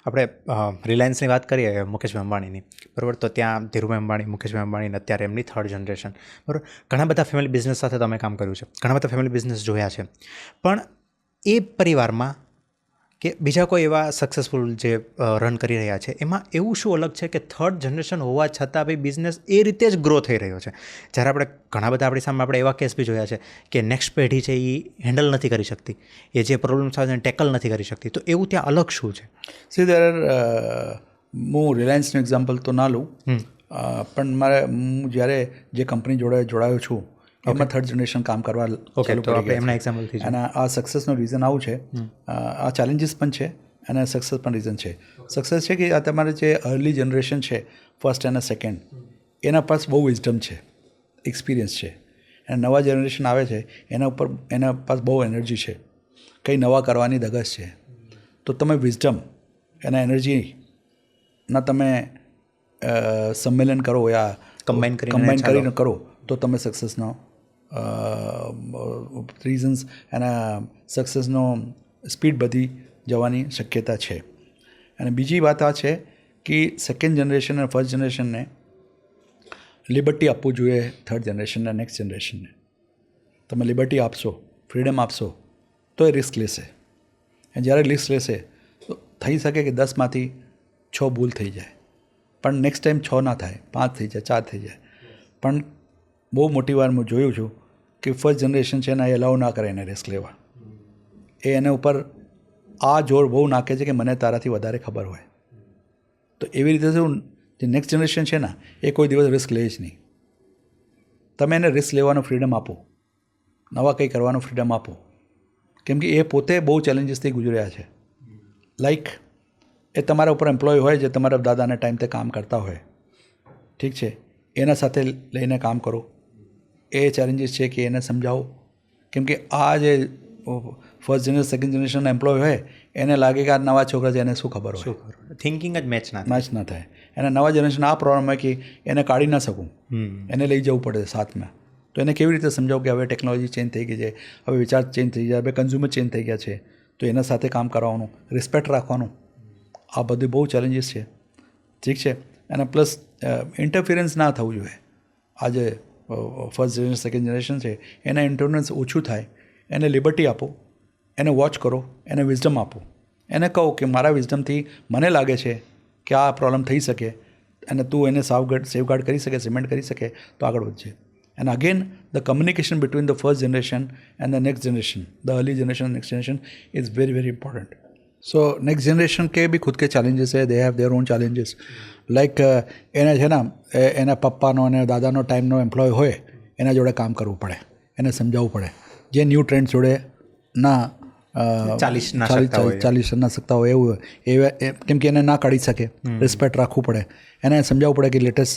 આપણે રિલાયન્સની વાત કરીએ મુકેશભાઈ અંબાણીની, બરાબર, તો ત્યાં ધીરુભાઈ અંબાણી, મુકેશભાઈ અંબાણી, અત્યારે એમની થર્ડ જનરેશન, બરાબર. ઘણા બધા ફેમિલી બિઝનેસ સાથે તમે કામ કર્યું છે, ઘણા બધા ફેમિલી બિઝનેસ જોયા છે, પણ એ પરિવારમાં કે બીજા કોઈ એવા સક્સેસફુલ જે રન કરી રહ્યા છે, એમાં એવું શું અલગ છે કે થર્ડ જનરેશન હોવા છતાં બી બિઝનેસ એ રીતે જ ગ્રો થઈ રહ્યો છે? જ્યારે આપણે ઘણા બધા આપણી સામે આપણે એવા કેસ બી જોયા છે કે નેક્સ્ટ પેઢી છે એ હેન્ડલ નથી કરી શકતી, એ જે પ્રોબ્લેમ્સ આવે છે ટેકલ નથી કરી શકતી, તો એવું ત્યાં અલગ શું છે? સી દેર હું રિલાયન્સનું એક્ઝામ્પલ તો ના લઉં, પણ હું જ્યારે જે કંપની જોડે જોડાયો છું એમાં થર્ડ જનરેશન કામ કરવા ચાલુ કરી ગયા એમના એક્ઝામ્પલથી, અને આ સક્સેસનું રીઝન આવું છે. આ ચેલેન્જીસ પણ છે અને સક્સેસ પણ રીઝન છે. સક્સેસ છે કે આ તમારે જે અર્લી જનરેશન છે, ફર્સ્ટ અને સેકન્ડ, એના પાસ બહુ વિઝડમ છે, એક્સપિરિયન્સ છે, અને નવા જનરેશન આવે છે એના પાસ બહુ એનર્જી છે, કંઈ નવા કરવાની ધગશ છે. તો તમે વિઝડમ એના એનર્જીના તમે સંમેલન કરો યા કમ્બાઈન કરીને કરો તો તમે સક્સેસનો રીઝન્સ એના સક્સેસનો સ્પીડ વધી જવાની શક્યતા છે. અને બીજી વાત આ છે કે સેકન્ડ જનરેશન અને ફર્સ્ટ જનરેશનને લિબર્ટી આપવું જોઈએ થર્ડ જનરેશનને, નેક્સ્ટ જનરેશનને. તમે લિબર્ટી આપશો, ફ્રીડમ આપશો તો એ રિસ્ક લેશે, અને જ્યારે રિસ્ક લેશે તો થઈ શકે કે 10માંથી 6 ભૂલ થઈ જાય, પણ નેક્સ્ટ ટાઈમ 6 ના થાય, 5 થઈ જાય, 4 થઈ જાય. પણ બહુ મોટી વાર હું જોયું છું કે ફર્સ્ટ જનરેશન છે ને એ અલાઉ ના કરે એને રિસ્ક લેવા. એ એના ઉપર આ જોર બહુ નાખે છે કે મને તારાથી વધારે ખબર હોય. તો એવી રીતે શું જે નેક્સ્ટ જનરેશન છે ને એ કોઈ દિવસ રિસ્ક લે જ નહીં. તમે એને રિસ્ક લેવાનો ફ્રીડમ આપો, નવા કંઈ કરવાનો ફ્રીડમ આપો, કેમ કે એ પોતે બહુ ચેલેન્જીસથી ગુજર્યા છે. લાઈક એ તમારા ઉપર એમ્પ્લોય હોય જે તમારા દાદાના ટાઈમથી કામ કરતા હોય, ઠીક છે, એના સાથે લઈને કામ કરો. એ ચેલેન્જીસ છે કે એને સમજાવો, કેમ કે આ જે ફર્સ્ટ જનરેશન સેકન્ડ જનરેશનના એમ્પ્લોય હોય એને લાગે કે આ નવા છોકરા છે એને શું ખબર હોય, થિંકિંગ જ મેચ ના થાય. એને નવા જનરેશન આ પ્રોબ્લેમ હોય કે એને કાઢી ના શકું, એને લઈ જવું પડે સાથમાં. તો એને કેવી રીતે સમજાવું કે હવે ટેકનોલોજી ચેન્જ થઈ ગઈ છે, હવે વિચાર ચેન્જ થઈ ગયા, હવે કન્ઝ્યુમર ચેન્જ થઈ ગયા છે, તો એના સાથે કામ કરવાનું, રિસ્પેક્ટ રાખવાનું, આ બધું બહુ ચેલેન્જીસ છે, ઠીક છે. અને પ્લસ ઇન્ટરફિરન્સ ના થવું જોઈએ. આજે ફર્સ્ટ જનરેશન સેકન્ડ જનરેશન છે એના ઇન્ટરફિરન્સ ઓછું થાય, એને લિબર્ટી આપો, એને વોચ કરો, એને વિઝડમ આપો, એને કહો કે મારા વિઝડમથી મને લાગે છે કે આ પ્રોબ્લેમ થઈ શકે અને તું એને સેફગાર્ડ કરી શકે, સિમેન્ટ કરી શકે તો આગળ વધશે. And again the communication between the first generation and the next generation, the early generation next generation is very very important. So next generation के भी खुद के चैलेंजेस है, they have their own challenges. Like એને છે ને એના પપ્પાનો અને દાદાનો ટાઈમનો એમ્પ્લોય હોય એના જોડે કામ કરવું પડે, એને સમજાવવું પડે, જે ન્યૂ ટ્રેન્ડ જોડે ના ચાલી ના શકતા હોય એવું હોય, કેમ કે એને ના કાઢી શકે, રિસ્પેક્ટ રાખવું પડે, એને સમજાવવું પડે કે લેટેસ્ટ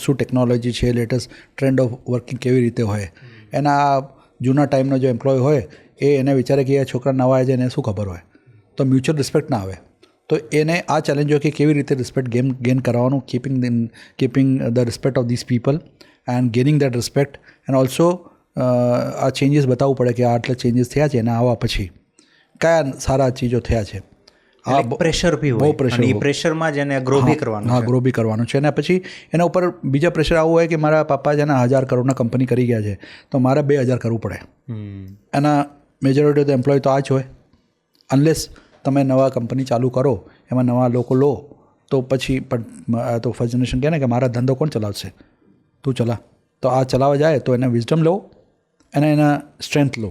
શું ટેકનોલોજી છે, લેટેસ્ટ ટ્રેન્ડ ઓફ વર્કિંગ કેવી રીતે હોય. એના જૂના ટાઈમનો જે એમ્પ્લોય હોય એ એને વિચારે કે એ છોકરા નવા આવે છે એને શું ખબર હોય, તો મ્યુચ્યુઅલ રિસ્પેક્ટ ના આવે. તો એને આ ચેલેન્જ હોય કે કેવી રીતે રિસ્પેક્ટ ગેઇન કરવાનું, keeping the respect of this people and gaining that respect. And also આ ચેન્જીસ બતાવવું પડે કે આટલા ચેન્જીસ થયા છે અને આવા પછી કયા સારા ચીજો થયા છે. આ પ્રેશર બી હોય, પ્રેશર, એ પ્રેશરમાં જ એને ગ્રો બી કરવાનું, હા, ગ્રો બી કરવાનું છે. અને પછી એના ઉપર બીજા પ્રેશર આવું હોય કે મારા પપ્પા છે ને 1000 કરોડના કંપની કરી ગયા છે તો મારે 2000 કરવું પડે. એના મેજોરિટી ઓફ ધ એમ્પ્લોય તો આ જ હોય. અનલેસ તમે નવા કંપની ચાલુ કરો, એમાં નવા લોકો લો, તો પછી પણ તો ફર્સ્ટ જનરેશન કહે ને કે મારા ધંધો કોણ ચલાવશે, તું ચલા. તો આ ચલાવવા જાય તો એને વિઝડમ લો, અને એના સ્ટ્રેન્થ લો,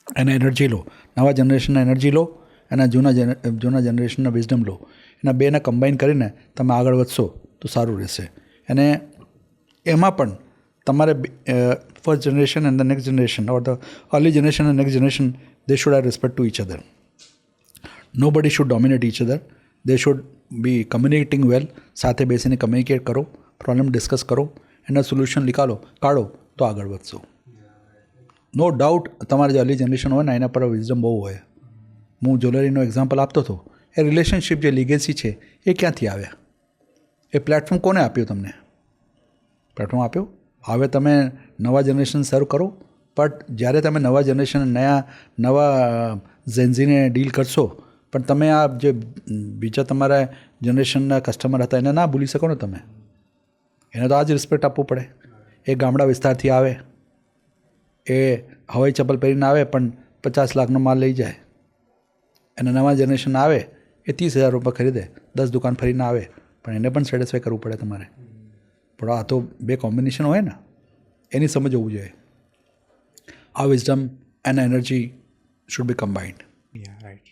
એના એનર્જી લો, નવા જનરેશનના એનર્જી લો, એના જૂના જનરેશનના વિઝડમ લો. એના બેને કમ્બાઈન કરીને તમે આગળ વધશો તો સારું રહેશે. અને એમાં પણ તમારે first generation and the next generation or the early generation and next generation, they should have respect to each other. Nobody should dominate each other. They should be communicating well. સાથે બેસીને કમ્યુનિકેટ કરો, problem discuss કરો, એના solution કાઢો તો આગળ વધશો. No doubt તમારે જે અર્લી જનરેશન હોય ને એના પર વિઝડમ બહુ હોય. હું જ્વેલરીનો એક્ઝામ્પલ આપતો હતો, એ રિલેશનશિપ જે લીગેસી છે એ ક્યાંથી આવ્યા? એ પ્લેટફોર્મ કોને આપ્યું તમને? પ્લેટફોર્મ આપ્યું. હવે તમે નવા જનરેશન સર્વ કરો, બટ જ્યારે તમે નવા જનરેશન નવા ઝેન્ઝીને ડીલ કરશો પણ તમે આ જે બીજા તમારા જનરેશનના કસ્ટમર હતા એને ના ભૂલી શકો ને તમે. એને તો આ જ રિસ્પેક્ટ આપવું પડે. એ ગામડા વિસ્તારથી આવે, એ હવાઈ ચપ્પલ પહેરીને આવે પણ 50 લાખનો માલ લઈ જાય. અને નવા જનરેશન આવે એ 30,000 રૂપિયા ખરીદે, 10 દુકાન ફરીને આવે, પણ એને પણ સેટિસ્ફાઈ કરવું પડે તમારે. પણ આ તો બે કોમ્બિનેશન હોય ને, એની સમજ હોવું જોઈએ. આ wisdom and energy should be combined. Right.